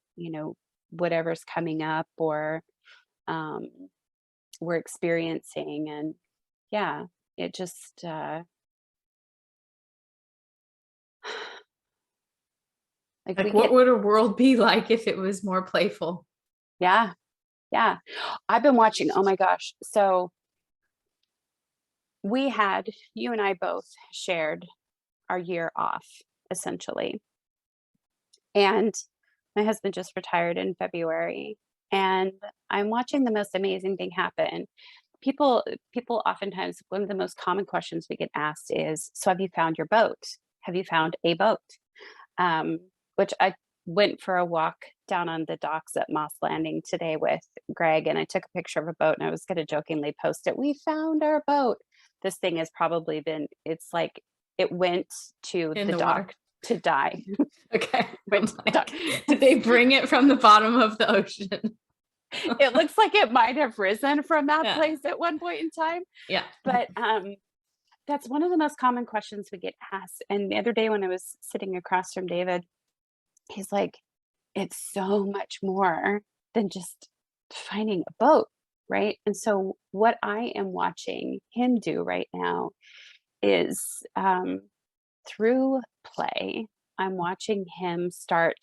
whatever's coming up or um, we're experiencing. And yeah, it just like we Like, what get, would a world be like if it was more playful? yeah, yeah. I've been watching, oh my gosh. So you and I both shared our year off essentially. And my husband just retired in February. And I'm watching the most amazing thing happen. People oftentimes, one of the most common questions we get asked is, so have you found your boat? Have you found a boat? Which I went for a walk down on the docks at Moss Landing today with Greg, and I took a picture of a boat, and I was going to jokingly post it. We found our boat. This thing has probably been, it's like it went to In the the water. dock to die. Okay. I'm Went to the dock. like, did they bring it from the bottom of the ocean? It looks like it might have risen from that Yeah. place at one point in time. Yeah. But that's one of the most common questions we get asked. And the other day when I was sitting across from David, he's like, it's so much more than just finding a boat, right? And so what I am watching him do right now is through play, I'm watching him start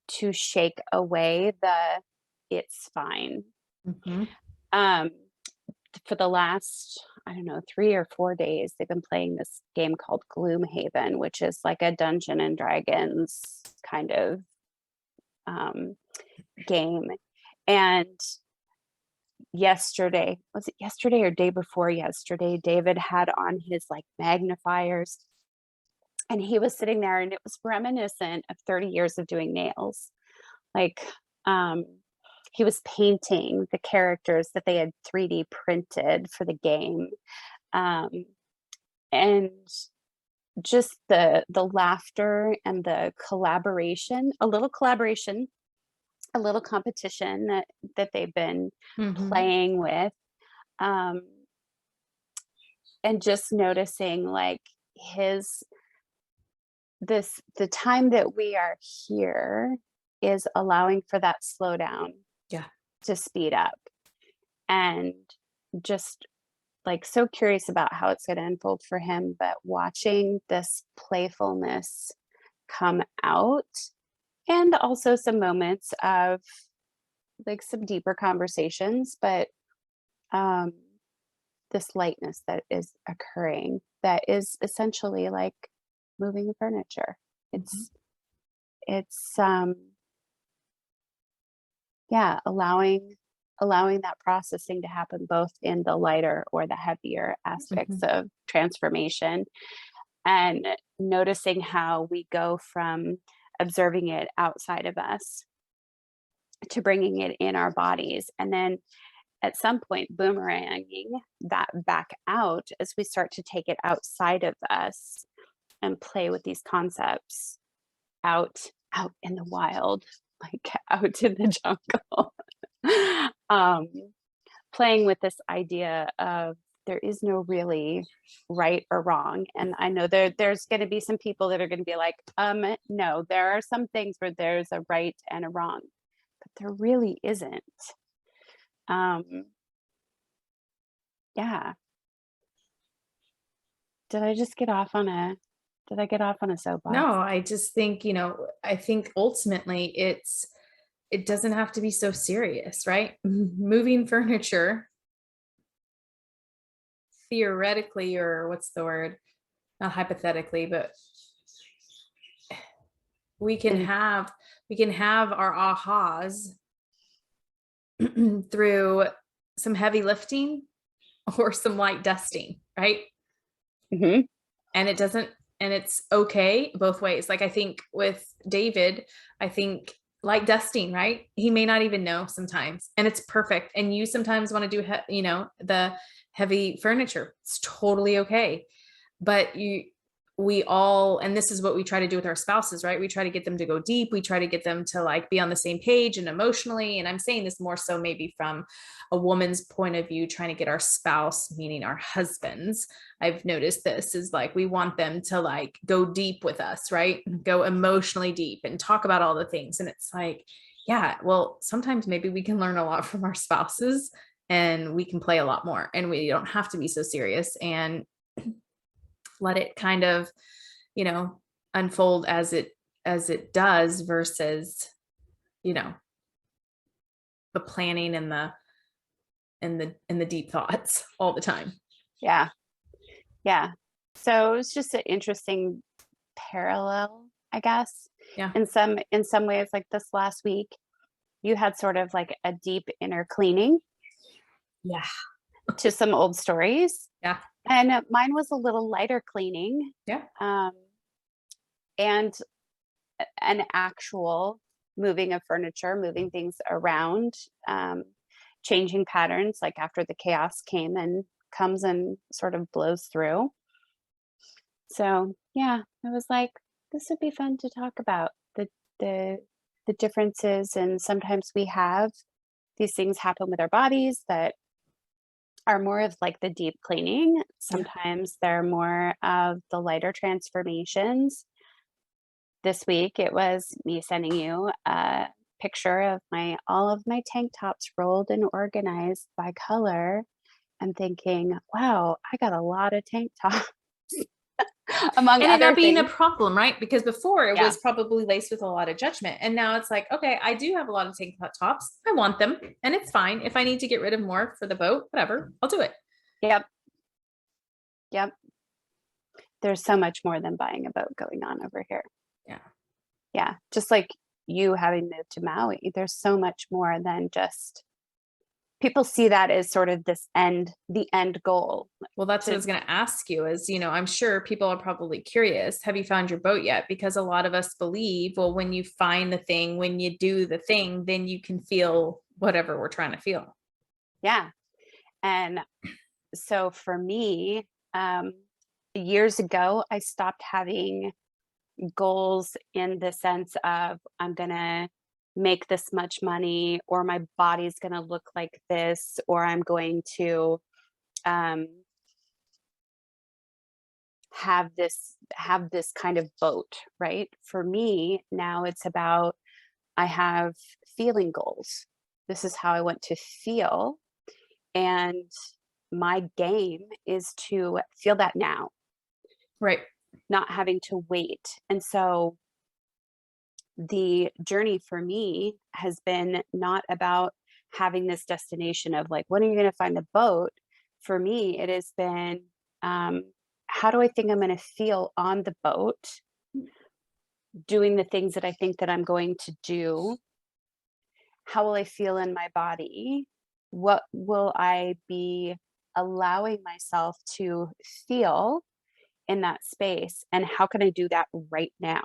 to shake away the it's fine. Mhm. Um, for the last, I don't know, 3 or 4 days, they've been playing this game called Gloomhaven, which is like a Dungeon and Dragons kind of um, game. And yesterday, was it yesterday or day before yesterday, David had on his like magnifiers and he was sitting there and it was reminiscent of 30 years of doing nails. Like, um, he was painting the characters that they had 3D printed for the game. Um, and just the laughter and the collaboration, a little competition that they've been Mhm. playing with. Um, and just noticing like his the time that we are here is allowing for that slowdown Yeah. to speed up and just like so curious about how it's going to unfold for him, but watching this playfulness come out and also some moments of like some deeper conversations, but um this lightness that is occurring that is essentially like moving the furniture. Mhm. It's yeah, allowing that processing to happen both in the lighter or the heavier aspects Mhm. of transformation and noticing how we go from observing it outside of us to bringing it in our bodies and then at some point boomeranging that back out as we start to take it outside of us and play with these concepts out in the wild, like out in the jungle. um playing with this idea of there is no really right or wrong. And I know there's going to be some people that are going to be like, no, there are some things where there's a right and a wrong, but there really isn't. um yeah. Did I just get off on a Did I get off on a No, soapbox? I just think, I think ultimately it doesn't have to be so serious, right? Moving furniture theoretically, or what's the word? Not hypothetically, but we can Is have we can have our ahas through some heavy lifting or some light dusting, right? mhm, And it doesn't, and it's okay both ways. Like I think with David, I think light dusting, right? He may not even know sometimes, and it's perfect. And you sometimes want to do, the heavy furniture. It's totally okay. But we all, and this is what we try to do with our spouses, right? We try to get them to go deep. We try to get them to like be on the same page and emotionally. And I'm saying this more so maybe from a woman's point of view, trying to get our spouse, meaning our husbands. I've noticed this is like, we want them to like go deep with us, right? Go emotionally deep and talk about all the things. And it's like, yeah, well, sometimes maybe we can learn a lot from our spouses and we can play a lot more and we don't have to be so serious and let it kind of, you know, unfold as it does versus, you know, the planning and the deep thoughts all the time. yeah, yeah. So it was just an interesting parallel, I guess. Yeah. In some ways, like this last week, you had sort of like a deep inner cleaning Yeah. to some old stories, Yeah. and mine was a little lighter cleaning, Yeah. um, and an actual moving of furniture, moving things around, um, changing patterns, like after the chaos came and comes and sort of blows through. So yeah, it was like this would be fun to talk about the the differences, and sometimes we have these things happen with our bodies that are more of like the deep cleaning. Yeah. Sometimes they're more of the lighter transformations. This week it was me sending you a picture of my all of my tank tops rolled and organized by color and thinking, wow, I got a lot of tank tops among And it other not being a things. problem, right? Because before it Yeah. was probably laced with a lot of judgment. And now it's like, okay, I do have a lot of tank tops. I want them. And it's fine. If I need to get rid of more for the boat, whatever, I'll do it. Yep. Yep. There's so much more than buying a boat going on over here. Yeah. Yeah. Just like you having moved to Maui, there's so much more than just people see that as sort of the end goal Well, that's what I to, was going to ask you is, I'm sure people are probably curious. Have you found your boat yet? Because a lot of us believe, well, when you find the thing, when you do the thing, then you can feel whatever we're trying to feel. yeah. And so for me, years ago, I stopped having goals in the sense of I'm going to make this much money, or my body's going to look like this, or I'm going to um, have this kind of boat, right? For me, now it's about I have feeling goals. This is how I want to feel. And my game is to feel that now, Right. not having to wait. And so the journey for me has been not about having this destination of like, when are you going to find the boat? For me, it has been, um, how do I think I'm going to feel on the boat, doing the things that I think that I'm going to do? How will I feel in my body? What will I be allowing myself to feel in that space? And how can I do that right now?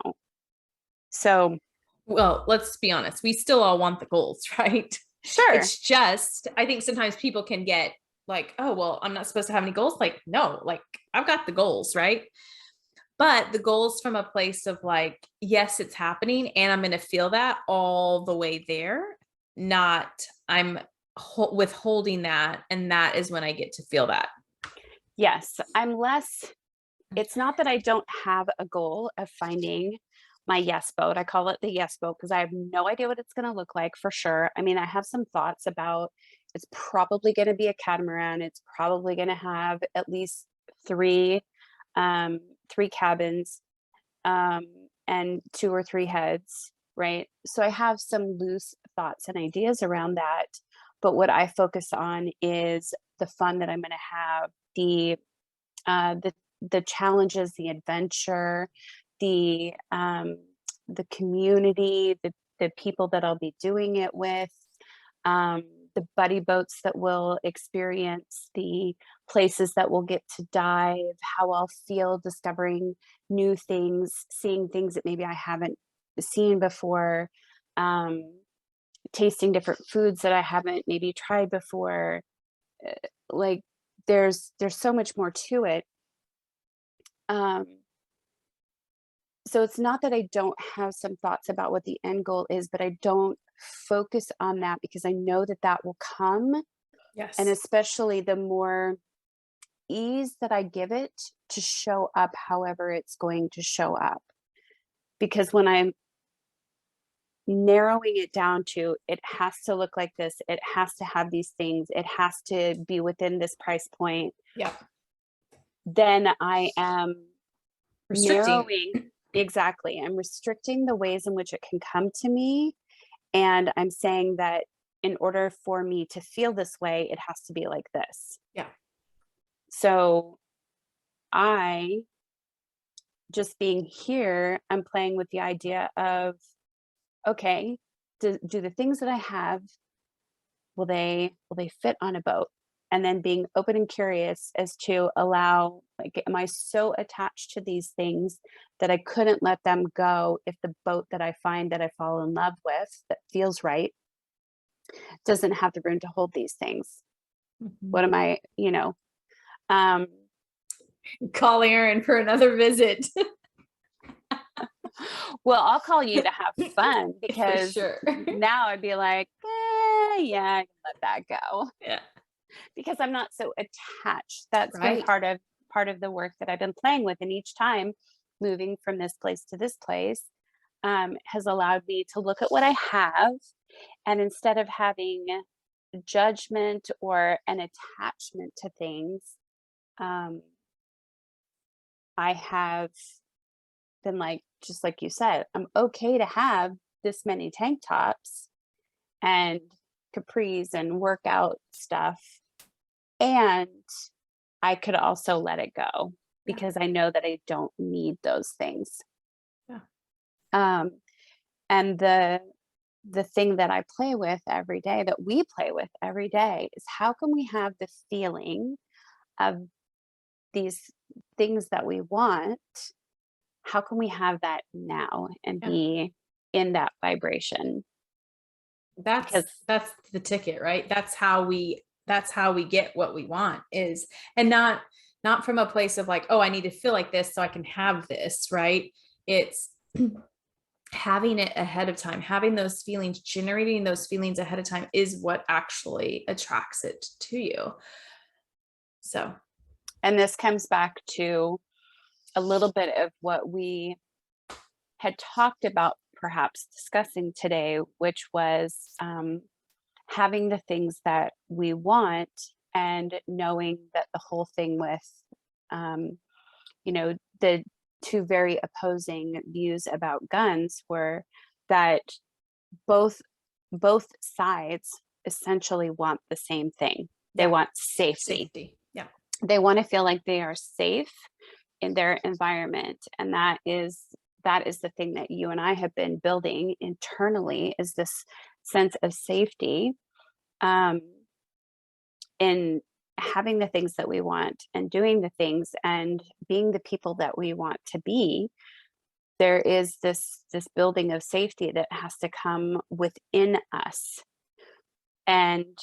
So, Well, let's be honest. We still all want the goals, right? sure. It's just, I think sometimes people can get like, oh, well, I'm not supposed to have any goals. Like, no, like I've got the goals, right? But the goals from a place of like, yes, it's happening and I'm going to feel that all the way there, not I'm withholding that. And that is when I get to feel that. Yes, I'm less, it's not that I don't have a goal of finding my yes boat. I call it the yes boat because I have no idea what it's going to look like for sure. I mean, I have some thoughts about it's probably going to be a catamaran. It's probably going to have at least three, three cabins. um, and 2 or 3 heads, right? So I have some loose thoughts and ideas around that, but what I focus on is the fun that I'm gonna have, the challenges, the adventure, the community, the people that I'll be doing it with, um, the buddy boats that we'll experience, the places that we'll get to dive, how I'll feel discovering new things, seeing things that maybe I haven't seen before, um, tasting different foods that I haven't maybe tried before. Like there's so much more to it. Um, so it's not that I don't have some thoughts about what the end goal is, but I don't focus on that because I know that that will come. And Yes. especially the more ease that I give it to show up however it's going to show up. Because when I'm narrowing it down to it has to look like this, it has to have these things, it has to be within this price point, Yeah. then I am Restricting. narrowing. Exactly. I'm restricting the ways in which it can come to me. And I'm saying that in order for me to feel this way, it has to be like this. Yeah. So I just being here, I'm playing with the idea of, okay, do the things that I have, will they fit on a boat? And then being open and curious as to allow, like, am I so attached to these things that I couldn't let them go if the boat that I find that I fall in love with that feels right doesn't have the room to hold these things? Mhm. What am I, um, Call Aaron for another visit. well, I'll call you to have fun For because sure. now I'd be like, yeah, I can let that go Yeah. because I'm not so attached. That's been Right. part of the work that I've been playing with, and each time moving from this place to this place has allowed me to look at what I have, and instead of having judgment or an attachment to things, um, I have been like, just like you said, I'm okay to have this many tank tops and capris and workout stuff. And I could also let it go Yeah. because I know that I don't need those things. Yeah. Um, and the thing that I play with every day, that we play with every day, is how can we have the feeling of these things that we want? How can we have that now and Yeah. be in that vibration? That's Because that's the ticket, right? That's how we get what we want is, and not from a place of like, oh, I need to feel like this so I can have this, right? It's having it ahead of time, having those feelings, generating those feelings ahead of time is what actually attracts it to you. So, and this comes back to a little bit of what we had talked about perhaps discussing today, which was having the things that we want and knowing that the whole thing with, um, the two very opposing views about guns were that both both sides essentially want the same thing. They yeah, want safety. safety. Yeah. They want to feel like they are safe in their environment, and that is the thing that you and I have been building internally, is this sense of safety, um, in having the things that we want and doing the things and being the people that we want to be. There is this building of safety that has to come within us, and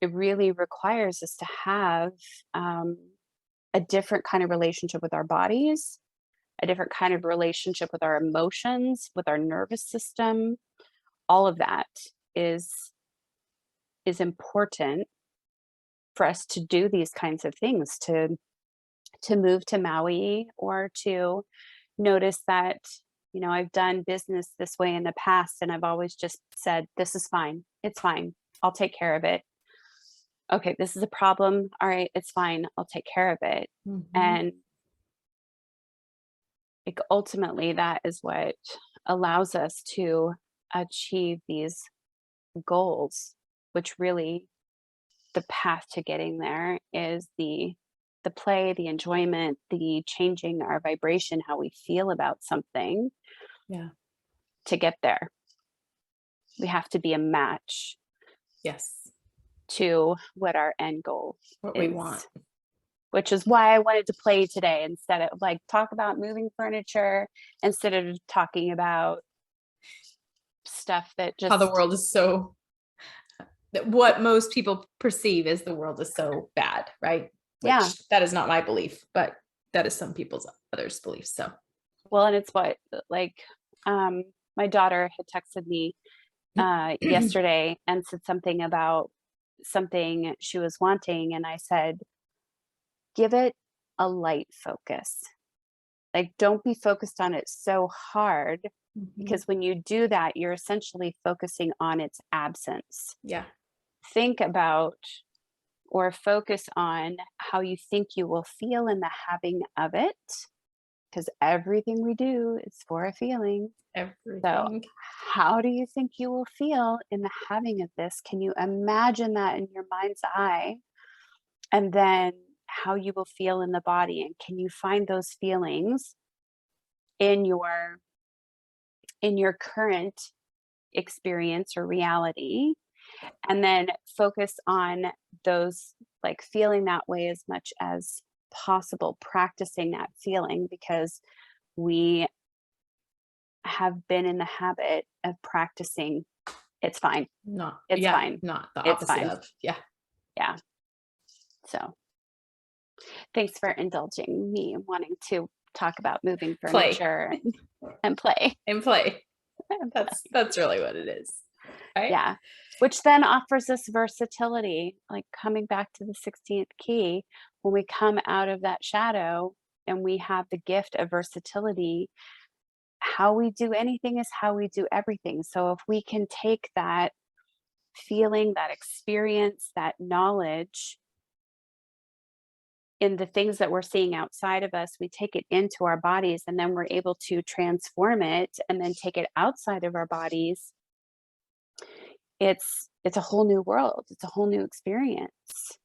it really requires us to have um, a different kind of relationship with our bodies, a different kind of relationship with our emotions, with our nervous system. All of that is is important for us to do these kinds of things, to move to Maui, or to notice that, I've done business this way in the past and I've always just said, this is fine. It's fine. I'll take care of it. Okay, this is a problem. All right, it's fine. I'll take care of it. Mhm. And like ultimately that is what allows us to achieve these goals, which really the path to getting there is the play, the enjoyment, the changing our vibration, how we feel about something Yeah. to get there. We have to be a match Yes. to what our end goal What we want. is, which is why I wanted to play today instead of like talk about moving furniture instead of talking about stuff that How the just, world is so, that what most people perceive as the world is so bad, right? yeah. Which that is not my belief, but that is some people's others' beliefs. So Well, and it's what like um my daughter had texted me yesterday and said something about something she was wanting, and I said, give it a light focus. Like, don't be focused on it so hard Mhm. because when you do that, you're essentially focusing on its absence. Yeah. Think about or focus on how you think you will feel in the having of it, because everything we do is for a feeling. So, Everything. how do you think you will feel in the having of this? Can you imagine that in your mind's eye? And then how you will feel in the body. And can you find those feelings in your current experience or reality? And then focus on those, like feeling that way as much as possible, practicing that feeling because we have been in the habit of practicing. It's fine. Not, It's yeah, fine. not the It's opposite fine. of. Yeah. Yeah. So thanks for indulging me in wanting to talk about moving Play furniture and play. and play. And play. That's really what it is. Right? Yeah. Which then offers us versatility, like coming back to the 16th key, when we come out of that shadow and we have the gift of versatility, how we do anything is how we do everything. So if we can take that feeling, that experience, that knowledge in the things that we're seeing outside of us, we take it into our bodies and then we're able to transform it and then take it outside of our bodies. It's a whole new world. It's a whole new experience,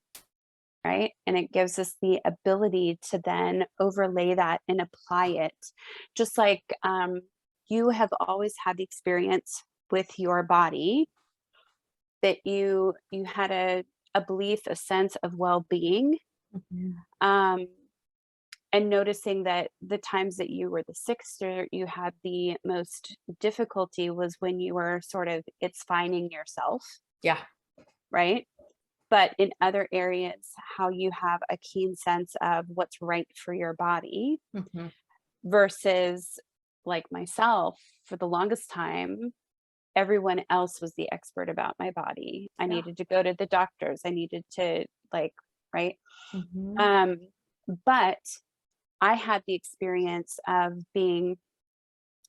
right? And it gives us the ability to then overlay that and apply it. Just like you have always had the experience with your body that you had a belief, a sense of well-being. Mhm. Um, and noticing that the times that you were the sickest or you had the most difficulty was when you were sort of it's finding yourself, Yeah. right? But in other areas, how you have a keen sense of what's right for your body Mhm. versus like myself, for the longest time, everyone else was the expert about my body. I Yeah. needed to go to the doctors. I needed to like, right? Mhm. Um, but I had the experience of being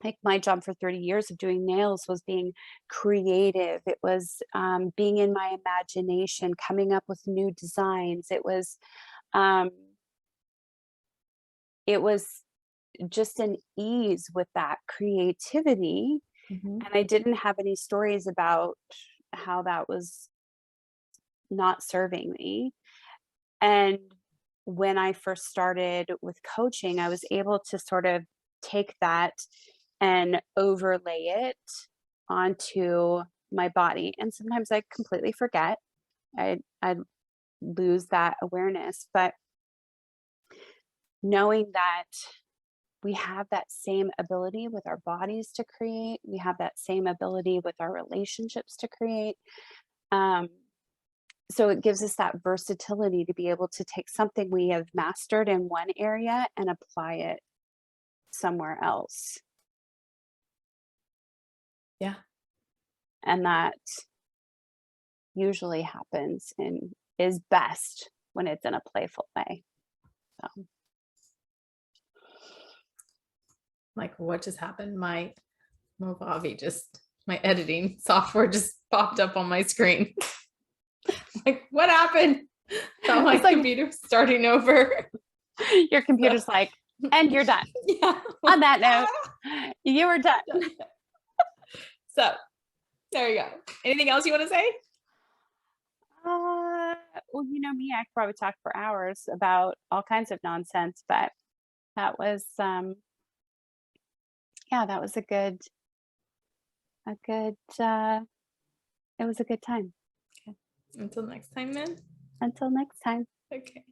like my job for 30 years of doing nails was being creative. It was being in my imagination, coming up with new designs. Um, it was just an ease with that creativity. Mhm. And I didn't have any stories about how that was not serving me. And when I first started with coaching, I was able to sort of take that and overlay it onto my body. And sometimes I completely forget. I lose that awareness, but knowing that we have that same ability with our bodies to create, we have that same ability with our relationships to create. Um, so it gives us that versatility to be able to take something we have mastered in one area and apply it somewhere else. Yeah. And that usually happens and is best when it's in a playful way. So Like what just happened? My Movavi just, my editing software just popped up on my screen. Like, what happened? Thought my it's like computer starting over. your So computer's like, And you're done. Yeah. On that note, you are done. So there you go. Anything else you want to say? Well, you know me, I could probably talk for hours about all kinds of nonsense, but that was, yeah, that was a good, it was a good time. Until next time, then. Until next time. Okay.